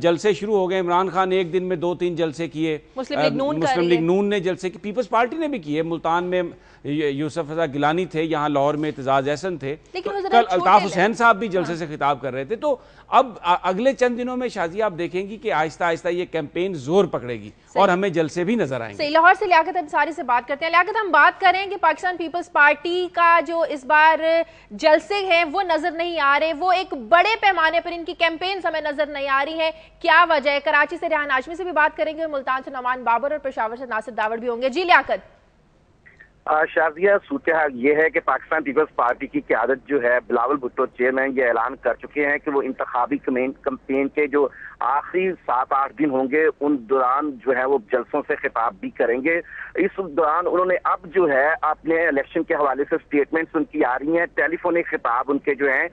جلسے شروع ہو گئے. عمران خان ایک دن میں 2-3 جلسے کیے, مسلم لیگ نون نے جلسے کی, پیپلز پارٹی نے بھی کیے. ملتان میں یوسف رضا گیلانی تھے, یہاں لاہور میں اعتزاز احسن تھے, کل الطاف حسین صاحب بھی جلسے سے خطاب کر رہے تھے. تو اب اگلے چند دنوں میں شازیہ آپ دیکھیں گی کہ آہستہ آہستہ یہ کیمپین زور پکڑے گی اور ہمیں جلسے بھی نظر آئیں گے. لاہور سے لیاقت انصاری سے بات کرتے ہیں. لیاقت, ہم بات کریں کہ پاکستان پیپلز پارٹی کا جو اس بار جلسے ہیں وہ نظر نہیں آ رہے, وہ ایک بڑے پیمانے پر ان کی کیمپینز ہمیں نظر نہیں آ رہی ہیں, کیا وجہ ہے؟ کراچی سے ریحان ہاشمی سے بھی بات کریں گے, ملتان سے نعمان بابر اور پشاور سے ناصر داوڑ بھی ہوں گے. جی لیاقت. شازیہ, صورتحال یہ ہے کہ پاکستان پیپلز پارٹی کی قیادت جو ہے, بلاول بھٹو چیئرمین یہ اعلان کر چکے ہیں کہ وہ انتخابی کمپین کے جو آخری 7-8 دن ہوں گے ان دوران جو ہے وہ جلسوں سے خطاب بھی کریں گے. اس دوران انہوں نے اب جو ہے اپنے الیکشن کے حوالے سے سٹیٹمنٹس ان کی آ رہی ہیں, ٹیلی فونک خطاب ان کے جو ہیں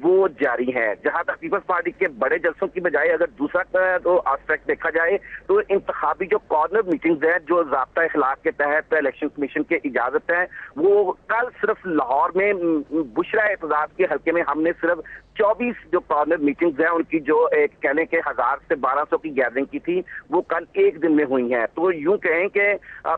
وہ جاری ہیں. جہاں تک پیپلز پارٹی کے بڑے جلسوں کی بجائے اگر دوسرا تو آسپیکٹ دیکھا جائے تو انتخابی جو کارنر میٹنگز ہیں جو ضابطہ اخلاق کے تحت الیکشن کمیشن کے اجازت ہے, وہ کل صرف لاہور میں بشرا اعتزاز کے حلقے میں ہم نے صرف 24 جو کارنر میٹنگز ہیں ان کی جو ایک کہنے کے 1000 سے 1200 کی گیدرنگ کی تھی وہ کل ایک دن میں ہوئی ہیں. تو یوں کہیں کہ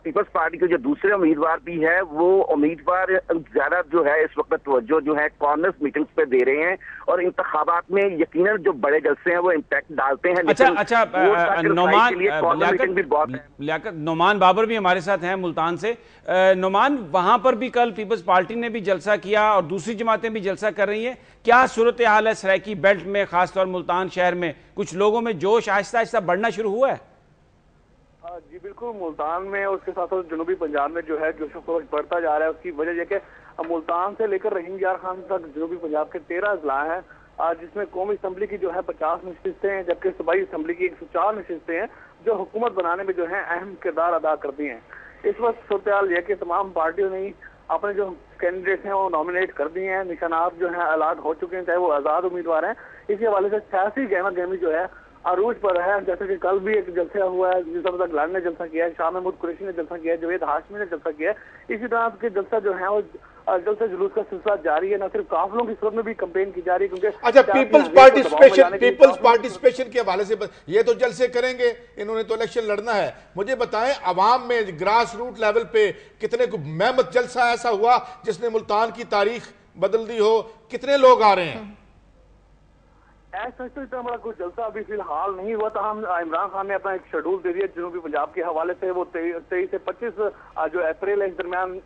پیپلز پارٹی کے جو دوسرے امیدوار بھی ہے وہ امیدوار زیادہ جو ہے اس وقت توجہ جو ہے کارنر میٹنگز پہ دے رہے ہیں, اور انتخابات میں یقیناً جو بڑے جلسے ہیں وہ امپیکٹ ڈالتے ہیں. اچھا نعمان بابر بھی ہمارے ساتھ ہیں ملتان سے. نعمان, وہاں پر بھی کل پیپلز پارٹی نے بھی جلسہ کیا اور دوسری جماعتیں بھی جلسہ کر رہی ہیں, کیا صورتحال ہے سرائکی بیلٹ میں, خاص طور ملتان شہر میں کچھ لوگوں میں جوش آہستہ آہستہ بڑھنا شروع ہوا ہے؟ جی بالکل, ملتان میں اور اس کے ساتھ ساتھ جنوبی پنجاب میں جو ہے جوش و خروش بڑھتا جا رہا ہے. اس کی وجہ یہ کہ ملتان سے لے کر رحیم یار خان تک جنوبی پنجاب کے 13 اضلاع ہیں, جس میں قومی اسمبلی کی جو ہے 50 نشستیں ہیں, جبکہ صوبائی اسمبلی کی 104 نشستیں ہیں جو حکومت بنانے میں جو ہے اہم کردار ادا کرتی ہیں. اس وقت صورتحال یہ کہ تمام پارٹیوں نے اپنے جو کینڈیڈیٹس ہیں وہ نامنیٹ کر دی ہیں, نشانات جو ہیں الاٹ ہو چکے ہیں, چاہے وہ آزاد امیدوار ہیں. اسی حوالے سے سیاسی گہما گہمی جو ہے عروج پر ہے, جیسے کہ کل بھی ایک جلسہ ہوا ہے, یوسف رضا گیلانی نے جلسہ کیا ہے, شاہ محمود قریشی نے جلسہ کیا ہے, جاوید ہاشمی نے جلسہ کیا ہے. اسی طرح کے جلسہ جو ہے وہ جلسہ جلوس کا سلسلہ جاری ہے. نہ صرف قافلوں کی صورت میں بھی کمپین کی جا رہی ہے, کیونکہ اچھا پیپلز پارٹیسپیشن کے حوالے سے یہ تو جلسے کریں گے, انہوں نے تو الیکشن لڑنا ہے. مجھے بتائیں عوام میں گراس روٹ لیول پہ کتنے کو محمد جلسہ ایسا ہوا جس نے ملتان کی تاریخ بدل دی ہو, کتنے لوگ آ رہے ہیں؟ ایسا تو اتنا بڑا کوئی جلسہ ابھی فی الحال نہیں ہوا. تاہم عمران خان نے اپنا ایک شیڈول دے دیا جنوبی پنجاب کے حوالے سے, وہ 23 سے 25 جو اپریل ہے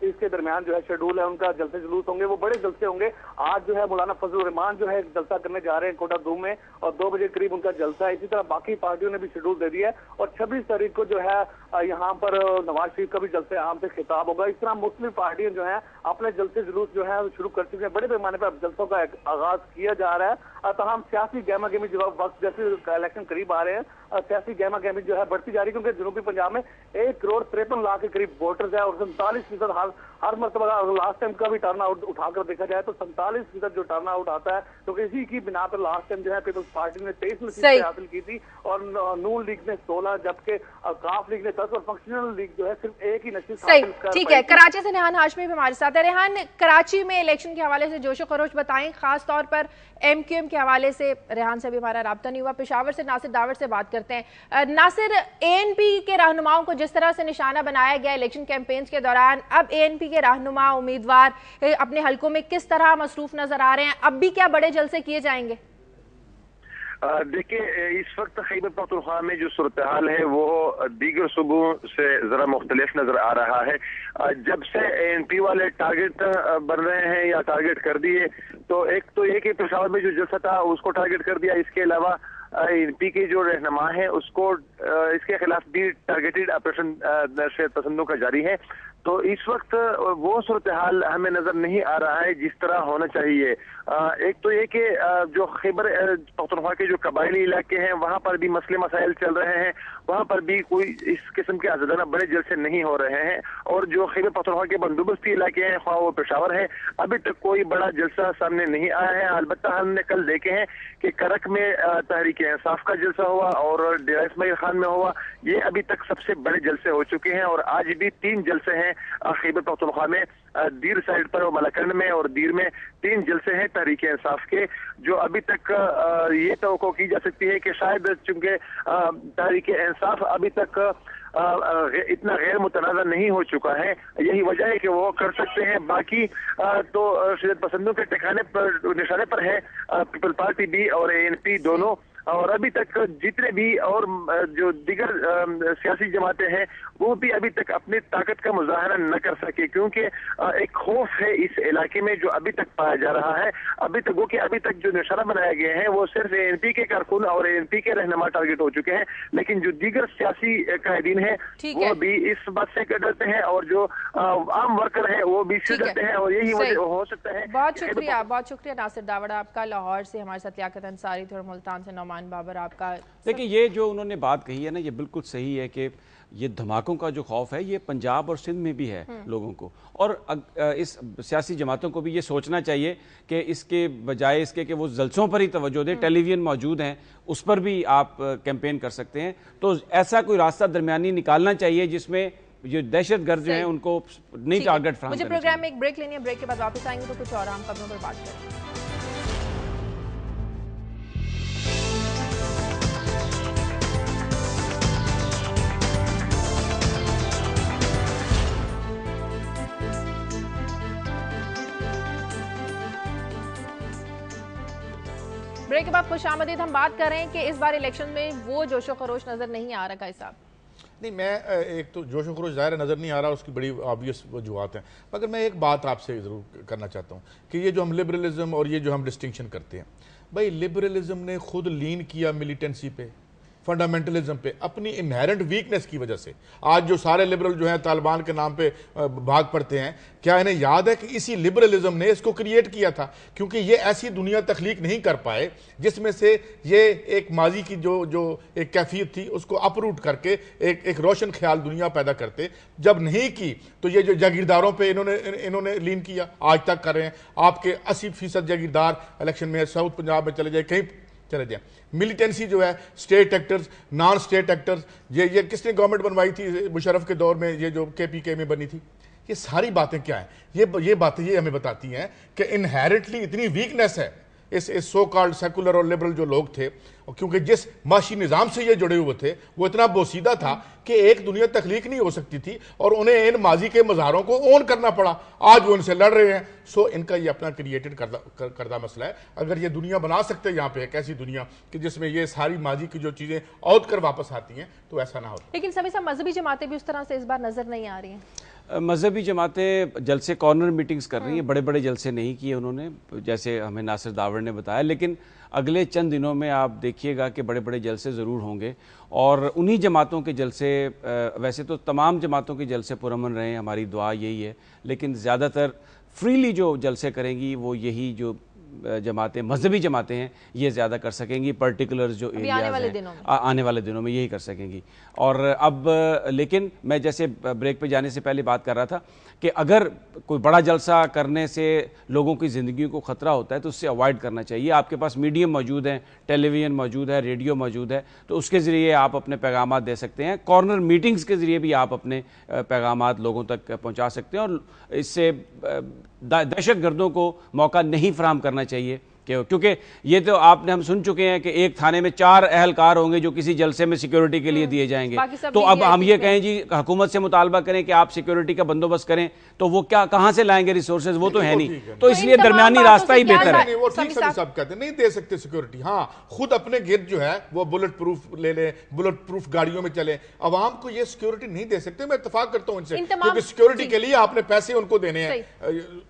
اس کے درمیان جو ہے شیڈول ہے ان کا جلسے جلوس ہوں گے, وہ بڑے جلسے ہوں گے. آج جو ہے مولانا فضل الرحمان جو ہے جلسہ کرنے جا رہے ہیں کوٹا 2 میں, اور 2 بجے قریب ان کا جلسہ ہے. اسی طرح باقی پارٹیوں نے بھی شیڈول دے دیا ہے, اور 26 تاریخ کو جو ہے یہاں پر نواز شریف کا بھی جلسے عام سے خطاب ہوگا. اس طرح مختلف پارٹیاں جو ہیں اپنے جلسے جلوس جو ہے شروع کر چکے ہیں. بڑے پیمانے پر جلسوں کا آغاز کیا جا رہا ہے. تاہم سیاسی گہما گہمی جو وقت جیسے الیکشن قریب آ رہے ہیں, سیاسی گہما گہمی جو ہے بڑھتی جا رہی ہے, کیونکہ جنوبی پنجاب میں 1,53,00,000 کے قریب ووٹرز ہیں, اور 47% ہر مرتبہ لاسٹ ٹائم کا بھی ٹرن آؤٹ اٹھا کر دیکھا جائے تو 47% جو ٹرن آؤٹ آتا ہے, کیونکہ اسی کی بنا پر لاسٹ ٹائم جو ہے پیپلز پارٹی نے 23 نشستیں حاصل کی تھی, اور نون لیگ نے 16, جبکہ کاف لیگ نے 10, اور فنکشنل لیگ جو ہے صرف ایک ہی نشست حاصل کر. ٹھیک ہے, کراچی سے ریحان ہاشمی بھی ہمارے ساتھ ہے. ریحان, کراچی میں الیکشن کے حوالے سے جوش و خروش بتائیں, خاص طور پر ایم کیو ایم کے حوالے سے. ریحان سے بھی ہمارا رابطہ نہیں ہوا. پشاور سے ناصر داوڑ سے بات کرتے ہیں. ناصر, اے این پی کے رہنماؤں کو جس طرح سے نشانہ بنایا گیا الیکشن کیمپینز کے دوران, اب اے این پی کے رہنما امیدوار اپنے حلقوں میں کس طرح مصروف نظر آ رہے ہیں؟ اب بھی کیا بڑے جلسے کیے جائیں گے؟ دیکھیں, اس وقت خیبر پختونخوا میں جو صورتحال ہے وہ دیگر صوبوں سے ذرا مختلف نظر آ رہا ہے. جب سے اے این پی والے ٹارگٹ بن رہے ہیں یا ٹارگٹ کر دیے, تو ایک تو یہ کہ پشاور میں جو جلسہ تھا اس کو ٹارگٹ کر دیا. اس کے علاوہ این پی کے جو رہنما ہے اس کو اس کے خلاف بھی ٹارگیٹڈ آپریشن پسندوں کا جاری ہے. تو اس وقت وہ صورتحال ہمیں نظر نہیں آ رہا ہے جس طرح ہونا چاہیے. ایک تو یہ کہ جو خیبر پختونخوا کے جو قبائلی علاقے ہیں وہاں پر بھی مسئلے مسائل چل رہے ہیں, وہاں پر بھی کوئی اس قسم کے آزادانہ بڑے جلسے نہیں ہو رہے ہیں. اور جو خیبر پختونخوا کے بندوبستی علاقے ہیں, خواہ وہ پشاور ہے, ابھی تک کوئی بڑا جلسہ سامنے نہیں آیا ہے. البتہ ہم نے کل دیکھے ہیں کہ کرک میں تحریک انصاف کا جلسہ ہوا اور ڈیرہ اسماعیل خان میں ہوا. یہ ابھی تک سب سے بڑے جلسے ہو چکے ہیں, اور آج بھی 3 جلسے ہیں ہیں خیبر پختونخوا میں دیر سائڈ پر اور ملکنڈ میں اور دیر میں 3 جلسے ہیں تحریک انصاف کے، جو ابھی تک یہ توقع کی جا سکتی ہے کہ شاید چونکہ تحریک انصاف ابھی تک اتنا غیر متنازع نہیں ہو چکا ہے، یہی وجہ ہے کہ وہ کر سکتے ہیں. باقی تو شدت پسندوں کے نشانے پر ہے پیپل پارٹی بھی اور ANP دونوں، اور ابھی تک جتنے بھی اور جو دیگر سیاسی جماعتیں ہیں وہ بھی ابھی تک اپنی طاقت کا مظاہرہ نہ کر سکے، کیونکہ ایک خوف ہے اس علاقے میں جو ابھی تک پایا جا رہا ہے. ابھی تک جو نشانہ بنائے گئے ہیں وہ صرف ANP کے کارکن اور ANP کے رہنما ٹارگٹ ہو چکے ہیں، لیکن جو دیگر سیاسی قائدین ہیں وہ بھی اس بات سے ڈرتے ہیں اور جو عام ورکر ہیں وہ بھی اس سے ڈرتے ہیں، اور یہی وجہ ہو سکتا ہے. بہت شکریہ ناصر داوڑ آپ کا. لاہور سے ہمارے ساتھ لیاقت انصاری تھے اور ملتان سے نعمان بابر آپ کا. دیکھیں یہ جو انہوں نے بات کہی ہے نا یہ بالکل صحیح ہے کہ یہ دھماکوں کا جو خوف ہے یہ پنجاب اور سندھ میں بھی ہے لوگوں کو، اور اس سیاسی جماعتوں کو بھی یہ سوچنا چاہیے کہ اس کے بجائے اس کے کہ وہ جلسوں پر ہی توجہ دیں، ٹیلی ویژن موجود ہیں اس پر بھی آپ کیمپین کر سکتے ہیں. تو ایسا کوئی راستہ درمیانی نکالنا چاہیے جس میں جو دہشت گرد جو ہیں ان کو نہیں ٹارگٹ فراہم کرنا. مجھے پروگرام میں ایک بریک لینی ہے، بریک کے بعد واپس آئیں گے تو کچھ اور اہم خبروں پر بات کریں گے. بریک کے بعد خوش آمدید. ہم بات کر رہے ہیں کہ اس بار الیکشن میں وہ جوش و خروش نظر نہیں آ رہا. صاحب نہیں، میں ایک تو جوش و خروش ظاہر نظر نہیں آ رہا، اس کی بڑی آبویس وجوہات ہیں، مگر میں ایک بات آپ سے ضرور کرنا چاہتا ہوں کہ یہ جو ہم لبرلزم اور یہ جو ہم ڈسٹنکشن کرتے ہیں، بھائی لبرلزم نے خود لین کیا ملیٹنسی پہ، فنڈامنٹلزم پہ، اپنی انہیرنٹ ویکنس کی وجہ سے. آج جو سارے لبرل جو ہیں طالبان کے نام پہ بھاگ پڑتے ہیں، کیا انہیں یاد ہے کہ اسی لبرلزم نے اس کو کریٹ کیا تھا؟ کیونکہ یہ ایسی دنیا تخلیق نہیں کر پائے جس میں سے یہ ایک ماضی کی جو ایک کیفیت تھی اس کو اپروٹ کر کے ایک روشن خیال دنیا پیدا کرتے. جب نہیں کی تو یہ جو جاگیرداروں پہ انہوں نے لین کیا، آج تک کر رہے ہیں. آپ کے 80% جاگیردار الیکشن میں ساؤتھ پنجاب میں چلے جائیں، کہیں چلے جائیں. ملیٹنسی جو ہے، state actors, non state actors, یہ کس نے گورنمنٹ بنوائی تھی مشرف کے دور میں، یہ جو KPK میں بنی تھی؟ یہ ساری باتیں کیا ہیں؟ یہ باتیں یہ ہمیں بتاتی ہیں کہ انہیرنٹلی اتنی ویکنیس ہے اس سو کالڈ سیکولر اور لبرل جو لوگ تھے، کیونکہ جس معاشی نظام سے یہ جڑے ہوئے تھے وہ اتنا بوسیدہ تھا کہ ایک دنیا تخلیق نہیں ہو سکتی تھی، اور انہیں ان ماضی کے مظاہروں کو اون کرنا پڑا. آج وہ ان سے لڑ رہے ہیں. سو ان کا یہ اپنا کریٹڈ کردہ مسئلہ ہے. اگر یہ دنیا بنا سکتے یہاں پہ ایک ایسی دنیا کہ جس میں یہ ساری ماضی کی جو چیزیں اوت کر واپس آتی ہیں تو ایسا نہ ہوتا. لیکن سمی صاحب مذہبی جماعتیں بھی اس طرح سے اس بار نظر نہیں آ رہی ہیں. مذہبی جماعتیں جلسے کارنر میٹنگز کر رہی ہیں، بڑے بڑے جلسے نہیں کیے انہوں نے، جیسے ہمیں ناصر داوڑ نے بتایا، لیکن اگلے چند دنوں میں آپ دیکھیے گا کہ بڑے بڑے جلسے ضرور ہوں گے. اور انہی جماعتوں کے جلسے، ویسے تو تمام جماعتوں کے جلسے پرامن رہیں، ہماری دعا یہی ہے، لیکن زیادہ تر فریلی جو جلسے کریں گی وہ یہی جو جماعتیں، مذہبی جماعتیں ہیں، یہ زیادہ کر سکیں گی. پرٹیکولر جو ایریاز ہیں آنے والے دنوں میں یہی کر سکیں گی. اور اب لیکن میں جیسے بریک پہ جانے سے پہلے بات کر رہا تھا کہ اگر کوئی بڑا جلسہ کرنے سے لوگوں کی زندگی کو خطرہ ہوتا ہے تو اس سے اوائڈ کرنا چاہیے. آپ کے پاس میڈیم موجود ہیں، ٹیلی ویژن موجود ہے، ریڈیو موجود ہے، تو اس کے ذریعے آپ اپنے پیغامات دے سکتے ہیں. کارنر میٹنگز کے ذریعے بھی آپ اپنے پیغامات لوگوں تک پہنچا سکتے ہیں، اور اس سے دہشت گردوں کو موقع نہیں فراہم کرنا چاہیے. کیونکہ یہ تو آپ نے ہم سن چکے ہیں کہ ایک تھانے میں 4 اہلکار ہوں گے جو کسی جلسے میں سیکیورٹی کے لیے دیے جائیں گے. تو اب ہم یہ کہیں جی حکومت سے مطالبہ کریں کہ آپ سیکیورٹی کا بندوبست کریں، تو وہ کہاں سے لائیں گے ریسورسز؟ وہ تو ہے نہیں. تو اس لیے درمیانی راستہ ہی بہتر ہے. وہ ٹھیک صاحب کہتے ہیں نہیں دے سکتے سیکیورٹی. ہاں خود اپنے گرد جو ہے وہ بلٹ پروف لے لیں، بلٹ پروف گاڑیوں میں چلیں. عوام کو یہ سیکیورٹی نہیں دے سکتے. میں اتفاق کرتا ہوں ان سے، کیونکہ سیکیورٹی کے لیے آپ نے پیسے ان کو دینے ہیں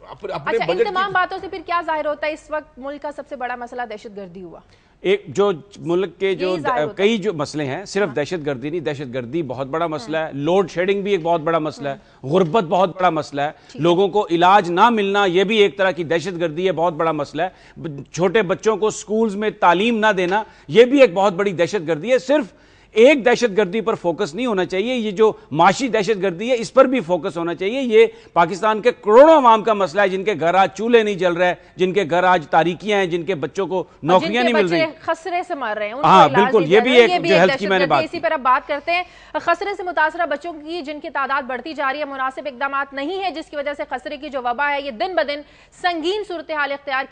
اپنے بجٹ. ان تمام باتوں سے پھر کیا ظاہر ہوتا ہے اس وقت ملک کا سب سے بڑا مسئلہ دہشت گردی ہوا؟ ایک جو ملک کے جو کئی جو مسئلے ہیں، صرف دہشت گردی نہیں، دہشت گردی بہت بڑا مسئلہ ہے، لوڈ شیڈنگ بھی ایک بہت بڑا مسئلہ ہے، غربت بہت بڑا مسئلہ ہے، لوگوں کو علاج نہ ملنا یہ بھی ایک طرح کی دہشت گردی ہے، بہت بڑا مسئلہ ہے، چھوٹے بچوں کو سکولز میں تعلیم نہ دینا یہ بھی ایک بہت بڑی دہشت گردی ہے. صرف ایک دہشت گردی پر فوکس نہیں ہونا چاہیے, یہ جو معاشی دہشت گردی ہے اس پر بھی فوکس ہونا چاہیے. یہ پاکستان کے کروڑوں عوام کا مسئلہ ہے جن کے گھر آج چولہے نہیں جل رہے, جن کے گھر آج تاریکیاں ہیں, جن کے بچوں کو نوکریاں نہیں مل رہی, خسرے سے مر رہے ہیں. ہاں بالکل, یہ بھی ایک جو ہیلتھ کی میں نے بات. اسی پر اب بات کرتے ہیں خسرے سے متاثرہ بچوں کی جن کی تعداد بڑھتی جا رہی ہے, مناسب اقدامات نہیں ہے جس کی وجہ سے خسرے کی جو وبا ہے یہ دن بدن سنگین صورتحال اختیار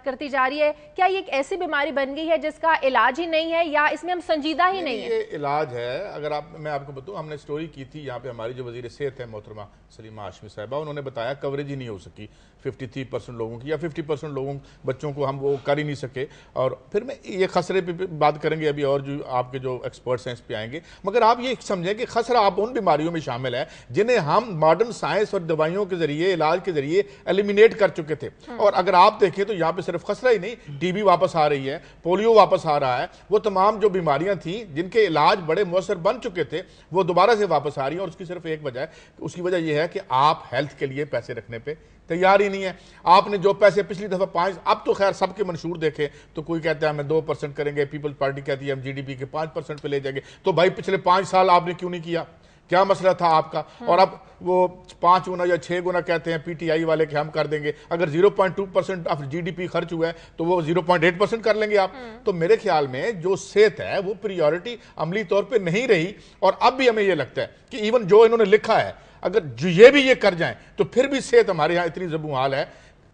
کرتی جا رہی ہے. کیا یہ ایک ایسی بیماری بن گئی ہے جس کا علاج ہی نہیں ہے یا اس میں ہم سنجیدہ ہی نہیں ہے؟ یہ علاج ہے. اگر میں آپ کو بتاؤں, ہم نے سٹوری کی تھی یہاں پہ, ہماری جو وزیر صحت ہے محترمہ سلیمہ ہاشمی صاحبہ, انہوں نے بتایا کوریج ہی نہیں ہو سکی 53% لوگوں کی, یا 50% لوگوں بچوں کو ہم وہ کر ہی نہیں سکے. اور پھر میں یہ خسرے پہ بات کریں گے ابھی, اور جو آپ کے جو ایکسپرٹس ہیں اس پہ آئیں گے. مگر آپ یہ سمجھیں کہ خسرہ آپ ان بیماریوں میں شامل ہے جنہیں ہم ماڈرن سائنس اور دوائیوں کے ذریعے, علاج کے ذریعے ایلیمینیٹ کر چکے تھے. اور اگر آپ دیکھیں تو یہاں پہ صرف خسرہ ہی نہیں, ٹی بی واپس آ رہی ہے, پولیو واپس آ رہا ہے, وہ تمام جو بیماریاں تھیں جن کے علاج بڑے مؤثر بن چکے تھے وہ دوبارہ سے واپس آ رہی ہیں. اور اس کی صرف ایک وجہ ہے, اس کی وجہ یہ ہے کہ آپ ہیلتھ کے لیے پیسے رکھنے پہ تیار ہی نہیں ہے. آپ نے جو پیسے پچھلی دفعہ 5, اب تو خیر سب کے منشور دیکھے تو کوئی کہتا ہے ہمیں 2% کریں گے, پیپلز پارٹی کہتی ہے ہم جی ڈی پی کے 5% پہ لے جائیں گے. تو بھائی پچھلے 5 سال آپ نے کیوں نہیں کیا؟ کیا مسئلہ تھا آپ کا؟ اور اب وہ 5 گنا یا 6 گنا کہتے ہیں پی ٹی آئی والے کہ ہم کر دیں گے. اگر 0.2% آف جی ڈی پی خرچ ہوا ہے تو وہ 0.8% کر لیں گے آپ. تو میرے خیال میں جو صحت ہے وہ پریورٹی عملی طور پہ نہیں رہی. اور اب بھی ہمیں یہ لگتا ہے کہ ایون جو انہوں نے لکھا ہے اگر یہ بھی یہ کر جائیں تو پھر بھی صحت ہمارے یہاں اتنی زبوں حال ہے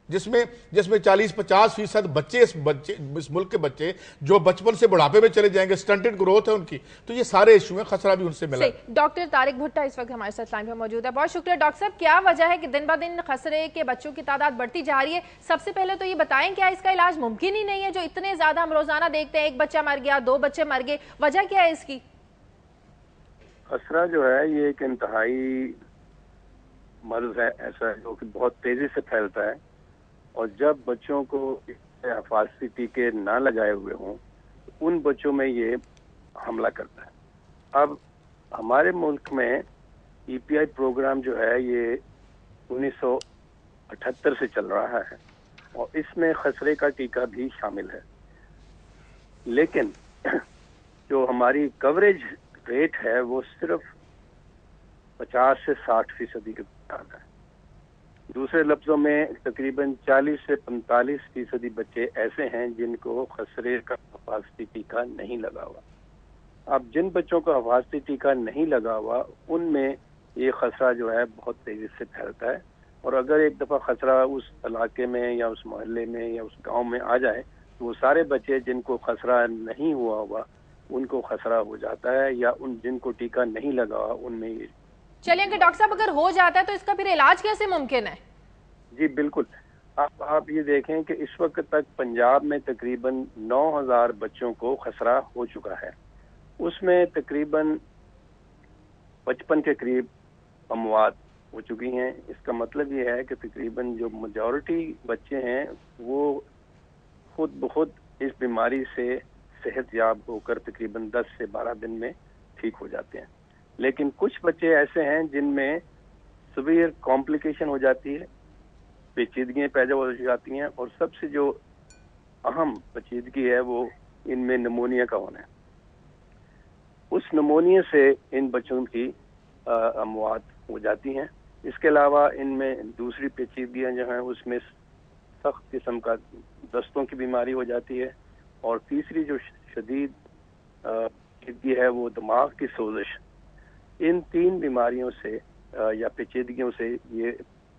جس میں 40-50% بچے اس ملک کے بچے جو بچپن سے بڑھاپے میں چلے جائیں گے, سٹنٹڈ گروتھ ہے ان کی. تو یہ سارے ایشو ہیں, خسرہ بھی ان سے ملا. ڈاکٹر طارق بھٹا اس وقت ہمارے ساتھ لائن پہ موجود ہے. بہت شکریہ ڈاکٹر صاحب. کیا وجہ ہے کہ دن بدن خسرے کے بچوں کی تعداد بڑھتی جا رہی ہے؟ سب سے پہلے تو یہ بتائیں کیا اس کا علاج ممکن ہی نہیں ہے جو اتنے زیادہ ہم روزانہ دیکھتے ہیں, ایک بچہ مر گیا, 2 بچے مر گئے, وجہ کیا ہے اس کی؟ خسرہ جو ہے یہ ایک انتہائی مرض ہے ایسا جو کہ بہت تیزی سے پھیلتا ہے, اور جب بچوں کو حفاظتی ٹیکے نہ لگائے ہوئے ہوں تو ان بچوں میں یہ حملہ کرتا ہے. اب ہمارے ملک میں ای پی آئی پروگرام جو ہے یہ 1978 سے چل رہا ہے اور اس میں خسرے کا ٹیکہ بھی شامل ہے, لیکن جو ہماری کوریج ریٹ ہے وہ صرف 50 سے 60% کے بعد ہے. دوسرے لفظوں میں تقریباً 40 سے 45% بچے ایسے ہیں جن کو خسرے کا حفاظتی ٹیکہ نہیں لگا ہوا. اب جن بچوں کو حفاظتی ٹیکہ نہیں لگا ہوا ان میں یہ خسرہ جو ہے بہت تیزی سے پھیلتا ہے, اور اگر ایک دفعہ خسرہ اس علاقے میں یا اس محلے میں یا اس گاؤں میں آ جائے تو وہ سارے بچے جن کو خسرہ نہیں ہوا ہوا ان کو خسرہ ہو جاتا ہے, یا ان جن کو ٹیکہ نہیں لگا ہوا ان میں یہ. چلیے کہ ڈاکٹر صاحب اگر ہو جاتا ہے تو اس کا پھر علاج کیسے ممکن ہے؟ جی بالکل, آپ یہ دیکھیں کہ اس وقت تک پنجاب میں تقریباً 9000 بچوں کو خسرہ ہو چکا ہے. اس میں تقریباً 55 کے قریب اموات ہو چکی ہیں. اس کا مطلب یہ ہے کہ تقریباً جو میجورٹی بچے ہیں وہ خود بخود اس بیماری سے صحت یاب ہو کر تقریباً 10 سے 12 دن میں ٹھیک ہو جاتے ہیں. لیکن کچھ بچے ایسے ہیں جن میں سویئر کمپلیکیشن ہو جاتی ہے, پیچیدگیاں پیدا ہو جاتی ہیں, اور سب سے جو اہم پیچیدگی ہے وہ ان میں نمونیا کا ہونا ہے. اس نمونیا سے ان بچوں کی اموات ہو جاتی ہیں. اس کے علاوہ ان میں دوسری پیچیدگیاں جو ہیں اس میں سخت قسم کا دستوں کی بیماری ہو جاتی ہے, اور تیسری جو شدید پیچیدگی ہے وہ دماغ کی سوزش. ان 3 بیماریوں سے یا پیچیدگیوں سے یہ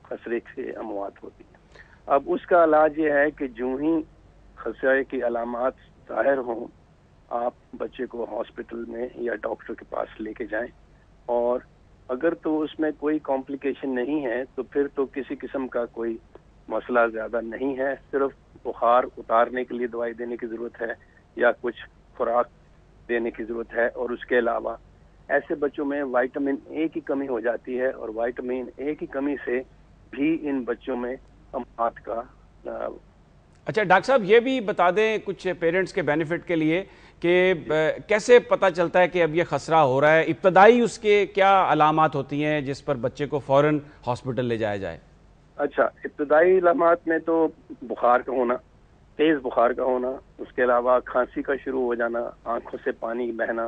خسرے سے اموات ہوتی ہے. اب اس کا علاج یہ ہے کہ جو ہی خسرے کی علامات ظاہر ہوں آپ بچے کو ہاسپٹل میں یا ڈاکٹر کے پاس لے کے جائیں, اور اگر تو اس میں کوئی کمپلیکیشن نہیں ہے تو پھر تو کسی قسم کا کوئی مسئلہ زیادہ نہیں ہے. صرف بخار اتارنے کے لیے دوائی دینے کی ضرورت ہے یا کچھ خوراک دینے کی ضرورت ہے, اور اس کے علاوہ ایسے بچوں میں وائٹامن اے کی کمی ہو جاتی ہے, اور وائٹامن اے کی کمی سے بھی ان بچوں میں اموات کا. اچھا ڈاکٹر صاحب یہ بھی بتا دیں کچھ پیرنٹس کے بینیفٹ کے لیے کہ کیسے پتہ چلتا ہے کہ اب یہ خسرہ ہو رہا ہے, ابتدائی اس کے کیا علامات ہوتی ہیں جس پر بچے کو فوراً ہاسپٹل لے جایا جائے؟ اچھا, ابتدائی علامات میں تو بخار کا ہونا, تیز بخار کا ہونا, اس کے علاوہ کھانسی کا شروع ہو جانا, آنکھوں سے پانی بہنا,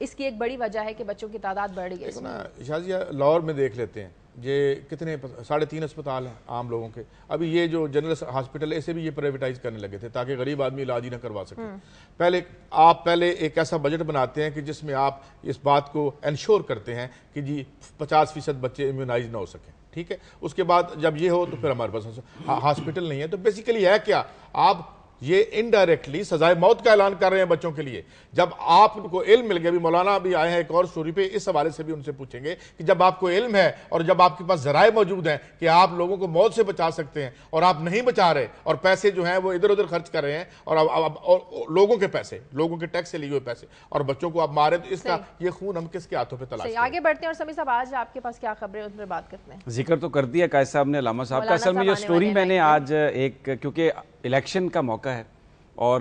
اس کی ایک بڑی وجہ ہے کہ بچوں کی تعداد بڑھ گئی ہے. نا شازیہ لاہور میں دیکھ لیتے ہیں یہ کتنے 3.5 اسپتال ہیں عام لوگوں کے. ابھی یہ جو جنرل ہاسپٹل ہے اسے بھی یہ پرائیویٹائز کرنے لگے تھے تاکہ غریب آدمی علاج ہی نہ کروا سکے. پہلے ایک ایسا بجٹ بناتے ہیں کہ جس میں آپ اس بات کو انشور کرتے ہیں کہ جی 50% بچے امیونائز نہ ہو سکیں. ٹھیک ہے, اس کے بعد جب یہ ہو تو پھر ہمارے پاس ہاسپٹل نہیں ہے. تو بیسیکلی ہے کیا, آپ یہ انڈائریکٹلی سزائے موت کا اعلان کر رہے ہیں بچوں کے لیے. جب آپ کو علم مل گیا, بھی مولانا بھی آئے ہیں ایک اور سٹوری پہ, اس حوالے سے بھی ان سے پوچھیں گے کہ جب آپ کو علم ہے اور جب آپ کے پاس ذرائع موجود ہیں کہ آپ لوگوں کو موت سے بچا سکتے ہیں اور آپ نہیں بچا رہے اور پیسے جو ہیں وہ ادھر ادھر خرچ کر رہے ہیں اور لوگوں کے پیسے, لوگوں کے ٹیکس سے لیے ہوئے پیسے, اور بچوں کو آپ مارے, تو اس کا یہ خون ہم کس کے ہاتھوں پہ تلاش کریں. آگے بڑھتے ہیں اور سمیع صاحب آج آپ کے پاس کیا خبریں اس پر بات کرتے ہیں. ذکر تو کر دیا قائد صاحب نے علامہ صاحب کا. اصل میں جو سٹوری میں نے آج ایک, کیونکہ الیکشن کا موقع ہے اور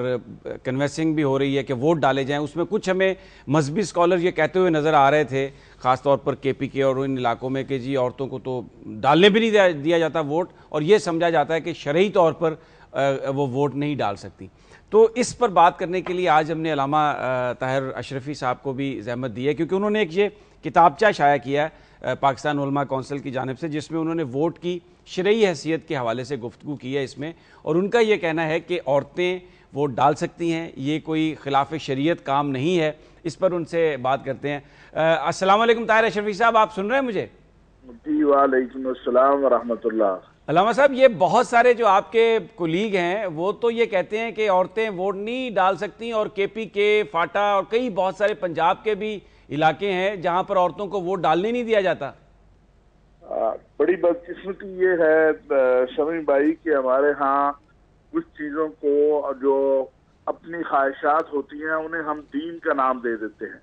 کنوینسنگ بھی ہو رہی ہے کہ ووٹ ڈالے جائیں, اس میں کچھ ہمیں مذہبی اسکالر یہ کہتے ہوئے نظر آ رہے تھے خاص طور پر کے پی کے اور ان علاقوں میں کہ جی عورتوں کو تو ڈالنے بھی نہیں دیا جاتا ووٹ, اور یہ سمجھا جاتا ہے کہ شرعی طور پر وہ ووٹ نہیں ڈال سکتی. تو اس پر بات کرنے کے لیے آج ہم نے علامہ طاہر اشرفی صاحب کو بھی زحمت دی ہے, کیونکہ انہوں نے ایک یہ کتابچہ شائع کیا ہے پاکستان علماء کونسل کی جانب سے, جس میں انہوں نے ووٹ کی شرعی حیثیت کے حوالے سے گفتگو کی ہے اس میں, اور ان کا یہ کہنا ہے کہ عورتیں ووٹ ڈال سکتی ہیں, یہ کوئی خلاف شریعت کام نہیں ہے. اس پر ان سے بات کرتے ہیں. السلام علیکم طاہر اشرفی صاحب, آپ سن رہے ہیں مجھے؟ جی وعلیکم السلام ورحمۃ اللہ. علامہ صاحب, یہ بہت سارے جو آپ کے کولیگ ہیں وہ تو یہ کہتے ہیں کہ عورتیں ووٹ نہیں ڈال سکتی, اور کے پی کے, فاٹا اور کئی بہت سارے پنجاب کے بھی علاقے ہیں جہاں پر عورتوں کو ووٹ ڈالنے نہیں دیا جاتا. بڑی بدقسمتی یہ ہے شمیم بھائی کہ ہمارے ہاں کچھ چیزوں کو جو اپنی خواہشات ہوتی ہیں انہیں ہم دین کا نام دے دیتے ہیں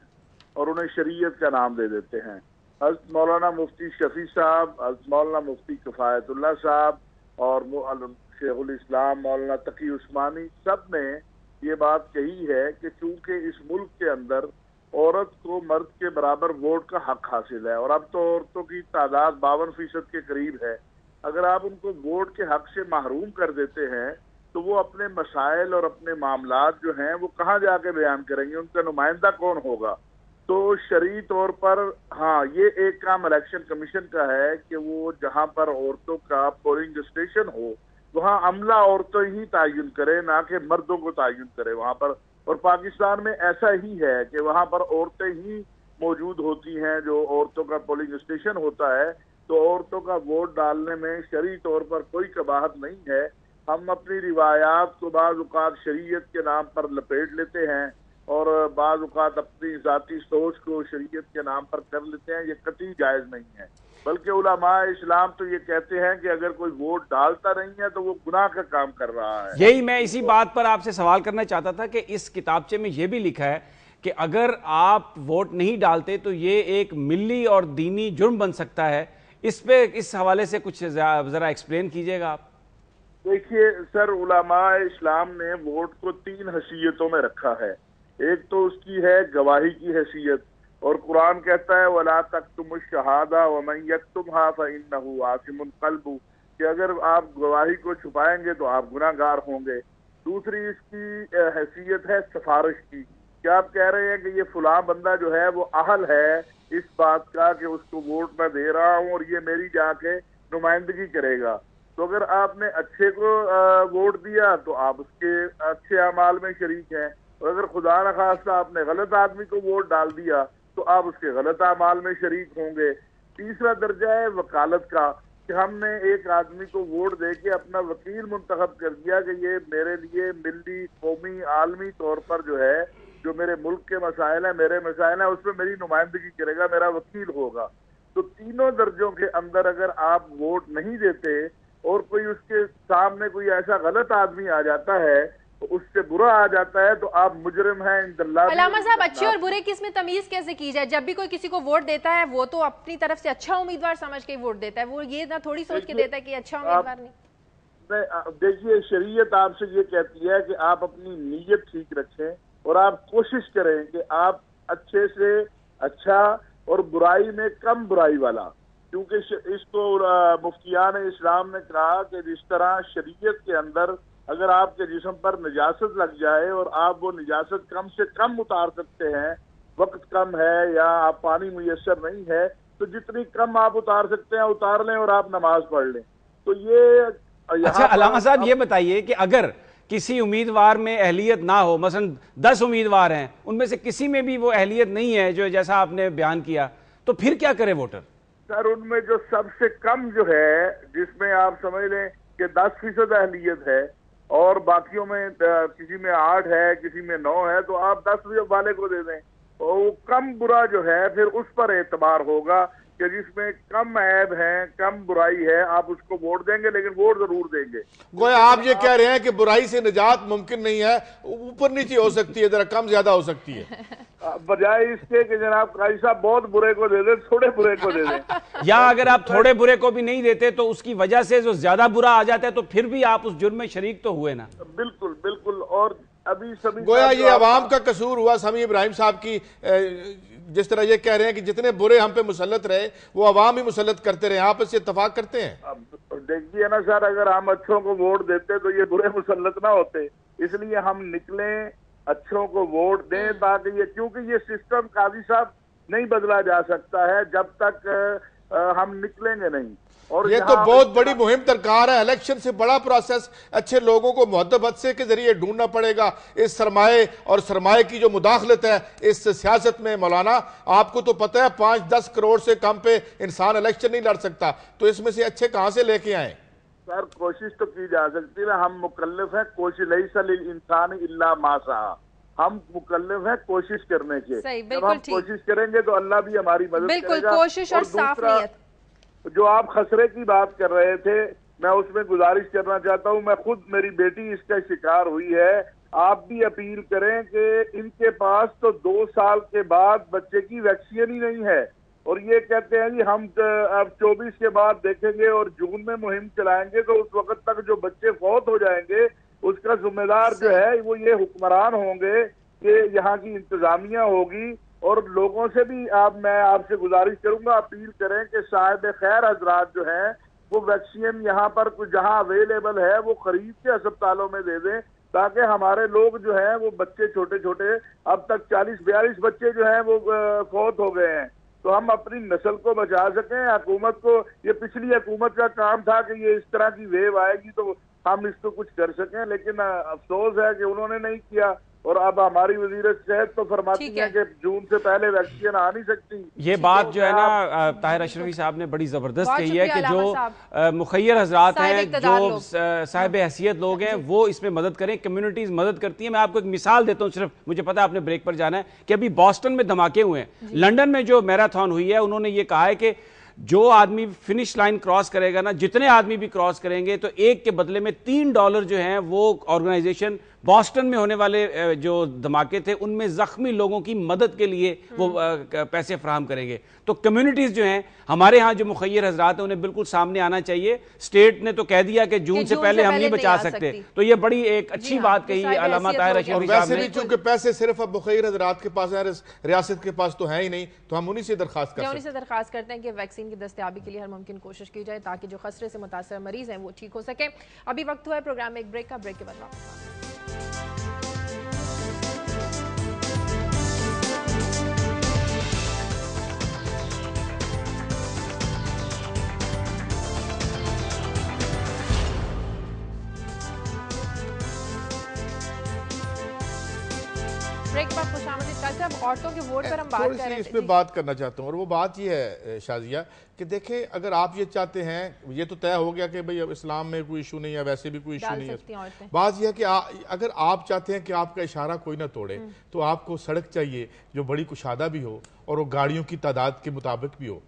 اور انہیں شریعت کا نام دے دیتے ہیں. حضرت مولانا مفتی شفیع صاحب, حضرت مولانا مفتی کفایت اللہ صاحب اور شیخ الاسلام مولانا تقی عثمانی سب نے یہ بات کہی ہے کہ چونکہ اس ملک کے اندر عورت کو مرد کے برابر ووٹ کا حق حاصل ہے, اور اب تو عورتوں کی تعداد 52% کے قریب ہے. اگر آپ ان کو ووٹ کے حق سے محروم کر دیتے ہیں تو وہ اپنے مسائل اور اپنے معاملات جو ہیں وہ کہاں جا کے بیان کریں گے, ان کا نمائندہ کون ہوگا. تو شرعی طور پر ہاں یہ ایک کام الیکشن کمیشن کا ہے کہ وہ جہاں پر عورتوں کا پولنگ اسٹیشن ہو وہاں عملہ عورتیں ہی تعین کرے, نہ کہ مردوں کو تعین کرے وہاں پر. اور پاکستان میں ایسا ہی ہے کہ وہاں پر عورتیں ہی موجود ہوتی ہیں جو عورتوں کا پولنگ اسٹیشن ہوتا ہے. تو عورتوں کا ووٹ ڈالنے میں شرعی طور پر کوئی قباحت نہیں ہے. ہم اپنی روایات کو بعض اوقات شریعت کے نام پر لپیٹ لیتے ہیں اور بعض اوقات اپنی ذاتی سوچ کو شریعت کے نام پر کر لیتے ہیں. یہ قطعی جائز نہیں ہے, بلکہ علماء اسلام تو یہ کہتے ہیں کہ اگر کوئی ووٹ ڈالتا نہیں ہے تو وہ گناہ کا کام کر رہا ہے. یہی میں اسی بات پر آپ سے سوال کرنا چاہتا تھا کہ اس کتابچے میں یہ بھی لکھا ہے کہ اگر آپ ووٹ نہیں ڈالتے تو یہ ایک ملی اور دینی جرم بن سکتا ہے. اس پہ اس حوالے سے کچھ ذرا ایکسپلین کیجئے گا آپ. دیکھیے سر, علماء اسلام نے ووٹ کو 3 حیثیتوں میں رکھا ہے. ایک تو اس کی ہے گواہی کی حیثیت, اور قرآن کہتا ہے وَلَا تَكْتُمُوا الشَّهَادَةَ وَمَن يَكْتُمْهَا فَإِنَّهُ آثِمٌ قَلْبُهُ, کہ اگر آپ گواہی کو چھپائیں گے تو آپ گناہ گار ہوں گے. دوسری اس کی حیثیت ہے سفارش کی, کہ آپ کہہ رہے ہیں کہ یہ فلاں بندہ جو ہے وہ اہل ہے اس بات کا کہ اس کو ووٹ میں دے رہا ہوں اور یہ میری جا کے نمائندگی کرے گا. تو اگر آپ نے اچھے کو ووٹ دیا تو آپ اس کے اچھے اعمال میں شریک ہیں, اور اگر خدا نخواستہ آپ نے غلط آدمی کو ووٹ ڈال دیا تو آپ اس کے غلط اعمال میں شریک ہوں گے. تیسرا درجہ ہے وکالت کا, کہ ہم نے ایک آدمی کو ووٹ دے کے اپنا وکیل منتخب کر دیا کہ یہ میرے لیے ملی, قومی, عالمی طور پر جو ہے جو میرے ملک کے مسائل ہیں, میرے مسائل ہیں, اس میں میری نمائندگی کرے گا, میرا وکیل ہوگا. تو تینوں درجوں کے اندر اگر آپ ووٹ نہیں دیتے اور کوئی اس کے سامنے کوئی ایسا غلط آدمی آ جاتا ہے تو اس سے برا آ جاتا ہے تو آپ مجرم ہیں عند اللہ. علامہ صاحب, اچھے اور برے کی اس میں تمیز کیسے کی جائے؟ جب بھی کوئی کسی کو ووٹ دیتا ہے وہ تو اپنی طرف سے اچھا امیدوار سمجھ کے ووٹ دیتا ہے, وہ یہ نہ تھوڑی سوچ کے دیتا ہے کہ اچھا امیدوار نہیں. دیکھیے شریعت آپ سے یہ کہتی ہے کہ آپ اپنی نیت ٹھیک رکھیں اور آپ کوشش کریں کہ آپ اچھے سے اچھا اور برائی میں کم برائی والا, کیونکہ اس کو مفتیان اسلام نے کہا کہ جس طرح شریعت کے اندر اگر آپ کے جسم پر نجاست لگ جائے اور آپ وہ نجاست کم سے کم اتار سکتے ہیں وقت کم ہے یا آپ پانی میسر نہیں ہے تو جتنی کم آپ اتار سکتے ہیں اتار لیں اور آپ نماز پڑھ لیں. تو یہ اچھا علامہ صاحب یہ بتائیے کہ اگر کسی امیدوار میں اہلیت نہ ہو، مثلا 10 امیدوار ہیں، ان میں سے کسی میں بھی وہ اہلیت نہیں ہے جو جیسا آپ نے بیان کیا، تو پھر کیا کرے ووٹر؟ سر ان میں جو سب سے کم جو ہے جس میں آپ سمجھ لیں کہ 10% اہلیت ہے اور باقیوں میں کسی میں 8 ہے کسی میں 9 ہے تو آپ 10 والے کو دے دیں. وہ کم برا جو ہے پھر اس پر اعتبار ہوگا کہ جس میں کم عیب ہیں کم برائی ہے آپ اس کو ووٹ دیں گے، لیکن ووٹ ضرور دیں گے. گویا آپ یہ کہہ رہے ہیں کہ برائی سے نجات ممکن نہیں ہے، اوپر نیچے ہو سکتی ہے، ذرا کم زیادہ ہو سکتی ہے، بجائے اس کے کہ جناب قاضی صاحب بہت برے کو دے دیں تھوڑے برے کو دے دیں. یا اگر آپ تھوڑے برے کو بھی نہیں دیتے تو اس کی وجہ سے جو زیادہ برا آ جاتا ہے تو پھر بھی آپ اس جرم میں شریک تو ہوئے نا. بالکل بالکل. اور ابھی سبھی گویا یہ عوام کا قصور ہوا سمیع ابراہیم صاحب کی، جس طرح یہ کہہ رہے ہیں کہ جتنے برے ہم پہ مسلط رہے وہ عوام ہی مسلط کرتے رہے. آپ اس سے اتفاق کرتے ہیں؟ دیکھیے نا سر، اگر ہم اچھوں کو ووٹ دیتے تو یہ برے مسلط نہ ہوتے. اس لیے ہم نکلیں اچھوں کو ووٹ دیں تاکہ کیونکہ یہ سسٹم قاضی صاحب نہیں بدلا جا سکتا ہے جب تک ہم نکلیں گے نہیں. اور یہ تو بہت بڑی مہم درکار ہے. الیکشن سے بڑا پروسیس اچھے لوگوں کو مہذب حدثے کے ذریعے ڈھونڈنا پڑے گا. اس سرمایہ اور سرمایہ کی جو مداخلت ہے اس سیاست میں، مولانا آپ کو تو پتہ ہے 5-10 کروڑ سے کم پہ انسان الیکشن نہیں لڑ سکتا، تو اس میں سے اچھے کہاں سے لے کے آئیں؟ سر کوشش تو کی جا سکتی ہے، ہم مکلف ہیں کوشش لیس للانسان الا ما سعی. ہم مکلف ہیں کوشش کرنے کے. جب ہم کوشش کریں گے تو اللہ بھی ہماری مدد کرے گا. بالکل کوشش اور صاف نیت. جو آپ خسرے کی بات کر رہے تھے میں اس میں گزارش کرنا چاہتا ہوں. میں خود میری بیٹی اس کا شکار ہوئی ہے. آپ بھی اپیل کریں کہ ان کے پاس تو 2 سال کے بعد بچے کی ویکسین ہی نہیں ہے اور یہ کہتے ہیں جی ہم اب 24 کے بعد دیکھیں گے اور جون میں مہم چلائیں گے تو اس وقت تک جو بچے فوت ہو جائیں گے اس کا ذمہ دار جو ہے وہ یہ حکمران ہوں گے کہ یہاں کی انتظامیہ ہوگی. اور لوگوں سے بھی میں آپ سے گزارش کروں گا اپیل کریں کہ صاحب خیر حضرات جو ہیں وہ ویکسین یہاں پر جہاں اویلیبل ہے وہ خرید کے اسپتالوں میں دے دیں تاکہ ہمارے لوگ جو ہیں وہ بچے چھوٹے چھوٹے اب تک 40-42 بچے جو ہیں وہ فوت ہو گئے ہیں تو ہم اپنی نسل کو بچا سکیں. حکومت کو یہ پچھلی حکومت کا کام تھا کہ یہ اس طرح کی ویو آئے گی تو ہم اس کو کچھ کر سکیں، لیکن افسوس ہے کہ انہوں نے نہیں کیا. اور اب ہماری وزیر صحت تو فرماتی ہیں کہ جون سے پہلے ویکسین آ نہیں سکتی. یہ بات جو ہے نا طاہر اشرفی صاحب نے بڑی زبردست کہی ہے کہ جو مخیر حضرات ہیں جو صاحب حیثیت لوگ ہیں وہ اس میں مدد کریں. کمیونٹیز مدد کرتی ہیں. میں آپ کو ایک مثال دیتا ہوں، صرف مجھے پتا ہے آپ نے بریک پر جانا ہے، کہ ابھی بوسٹن میں دھماکے ہوئے ہیں. لنڈن میں جو میراتھن ہوئی ہے انہوں نے یہ کہا ہے کہ جو آدمی فنش لائن کراس کرے گا نا، جتنے آدمی بھی کراس کریں گے تو ایک کے بدلے میں $3 جو ہیں وہ آرگنائزیشن بوسٹن میں ہونے والے جو دھماکے تھے ان میں زخمی لوگوں کی مدد کے لیے وہ پیسے فراہم کریں گے. تو کمیونٹیز جو ہیں ہمارے ہاں جو مخیر حضرات ہیں انہیں بالکل سامنے آنا چاہیے. اسٹیٹ نے تو کہہ دیا کہ جون سے پہلے ہم نہیں بچا سکتے، تو یہ بڑی ایک اچھی بات کہی علامہ طاہر اشرفی صاحب نے. ویسے بھی چونکہ پیسے صرف اب مخیر حضرات کے پاس ہیں، ریاست کے پاس تو ہے ہی نہیں، تو ہم انہی سے درخواست کرتے ہیں کہ ویکسین کی دستیابی کے لیے ہر ممکن کوشش کی جائے تاکہ جو خسرے سے متاثر مریض ہیں وہ ٹھیک ہو سکیں. ابھی وقت ہوا ہے پروگرام میں ایک بریک کا. بریک کے بعد واپس خوش آمدید. کل سے اب عورتوں کے ووٹ پر ہم بات کر رہے ہیں، اس پہ بات کرنا چاہتا ہوں اور وہ بات یہ ہے شازیہ کہ دیکھیں اگر آپ یہ چاہتے ہیں، یہ تو طے ہو گیا کہ بھئی اب اسلام میں کوئی ایشو نہیں ہے، ویسے بھی کوئی ایشو نہیں ہے. بات یہ ہے کہ اگر آپ چاہتے ہیں کہ آپ کا اشارہ کوئی نہ توڑے تو آپ کو سڑک چاہیے جو بڑی کشادہ بھی ہو اور وہ گاڑیوں کی تعداد کے مطابق بھی ہو.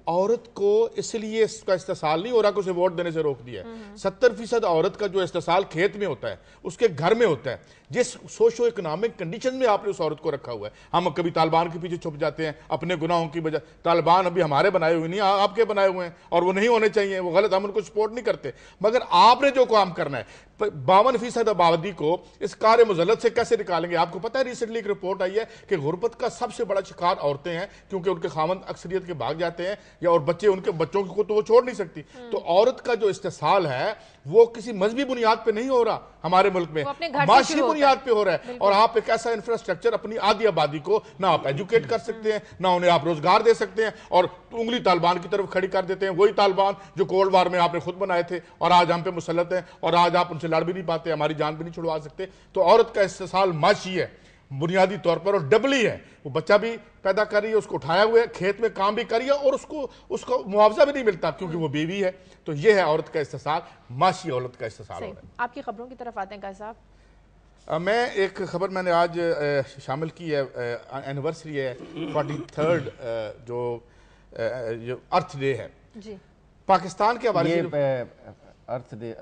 عورت کو اس لیے اس کا استحصال نہیں ہو رہا کہ اسے ووٹ دینے سے روک دیا ہے. 70% عورت کا جو استحصال کھیت میں ہوتا ہے، اس کے گھر میں ہوتا ہے. جس سوشو اکنامک کنڈیشن میں آپ نے اس عورت کو رکھا ہوا ہے. ہم کبھی طالبان کے پیچھے چھپ جاتے ہیں اپنے گناہوں کی وجہ. طالبان ابھی ہمارے بنائے ہوئے نہیں، آپ کے بنائے ہوئے ہیں اور وہ نہیں ہونے چاہیے، وہ غلط، ہم ان کو سپورٹ نہیں کرتے. مگر آپ نے جو کام کرنا ہے 52% آبادی کو اس کار مذلت سے کیسے نکالیں گے؟ آپ کو پتہ ہے ریسنٹلی ایک رپورٹ آئی ہے کہ غربت کا سب سے بڑا شکار عورتیں ہیں کیونکہ ان کے خاوند اکثریت کے بھاگ جاتے ہیں یا اور بچے ان کے بچوں کو تو وہ چھوڑ نہیں سکتی. تو عورت کا جو استحصال ہے وہ کسی مذہبی بنیاد پہ نہیں ہو رہا ہمارے ملک میں, معاشی بنیاد پہ ہو رہا ہے. اور آپ ایک ایسا انفراسٹرکچر اپنی آدھی آبادی کو نہ آپ ایجوکیٹ کر سکتے ہیں, نہ انہیں آپ روزگار دے سکتے ہیں, اور انگلی طالبان کی طرف کھڑی کر دیتے ہیں. وہی طالبان جو کولڈ وار میں آپ نے خود بنائے تھے اور آج ہم پہ مسلط ہیں, اور آج آپ ان سے لڑ بھی نہیں پاتے, ہماری جان بھی نہیں چھڑوا سکتے. تو عورت کا استحصال معاشی ہے بنیادی طور پر, اور ڈبلی ہے. وہ بچہ بھی پیدا کر رہی ہے, اس کو اٹھایا ہوا ہے, کھیت میں کام بھی کر رہی ہے, اور اس کو معاوضہ بھی نہیں ملتا کیونکہ وہ بیوی ہے. تو یہ ہے عورت کا استحصال, معاشی عورت کا استحصال ہو رہا ہے. آپ کی خبروں کی طرف آتے ہیں قائد صاحب. میں ایک خبر میں نے آج شامل کی ہے, اینیورسری ہے 43rd جو ارتھ ڈے ہے جی پاکستان کے حوالے سے. ارتھ ڈے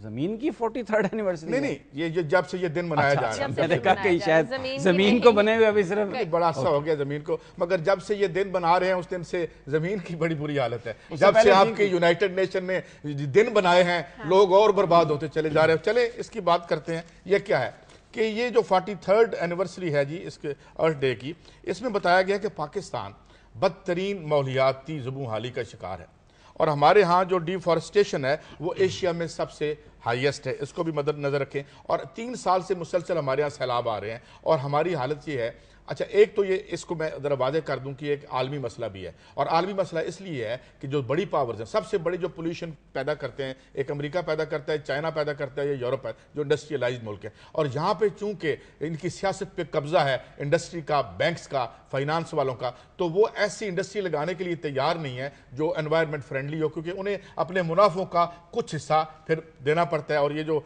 زمین کی 43rd اینیورسری؟ نہیں, یہ جب سے یہ دن منایا جا رہا ہے. میں نے کہا کہ شاید زمین کو بنے ہوئے ابھی صرف بڑا عرصہ ہو گیا زمین کو, مگر جب سے یہ دن بنا رہے ہیں اس دن سے زمین کی بڑی بری حالت ہے. جب سے آپ کے یونائٹڈ نیشن نے دن بنائے ہیں, لوگ اور برباد ہوتے چلے جا رہے ہیں. چلے اس کی بات کرتے ہیں. یہ کیا ہے کہ یہ جو 43rd اینیورسری ہے جی اس کے ارتھ ڈے کی, اس میں بتایا گیا کہ پاکستان بدترین ماحولیاتی زبوں حالی کا شکار ہے, اور ہمارے ہاں جو ڈیفارسٹیشن ہے وہ ایشیا میں سب سے ہائیسٹ ہے. اس کو بھی مد نظر رکھیں. اور 3 سال سے مسلسل ہمارے ہاں سیلاب آ رہے ہیں, اور ہماری حالت یہ ہے. اچھا, ایک تو یہ اس کو میں ذرا واضح کر دوں کہ ایک عالمی مسئلہ بھی ہے, اور عالمی مسئلہ اس لیے ہے کہ جو بڑی پاورز ہیں, سب سے بڑی جو پولوشن پیدا کرتے ہیں, ایک امریکہ پیدا کرتا ہے, چائنا پیدا کرتا ہے, یا یورپ ہے جو انڈسٹریلائزڈ ملک ہے. اور یہاں پہ چونکہ ان کی سیاست پہ قبضہ ہے انڈسٹری کا, بینکس کا, فائنانس والوں کا, تو وہ ایسی انڈسٹری لگانے کے لیے تیار نہیں ہے جو انوائرمنٹ فرینڈلی ہو, کیونکہ انہیں اپنے منافعوں کا کچھ حصہ پھر دینا پڑتا ہے. اور یہ جو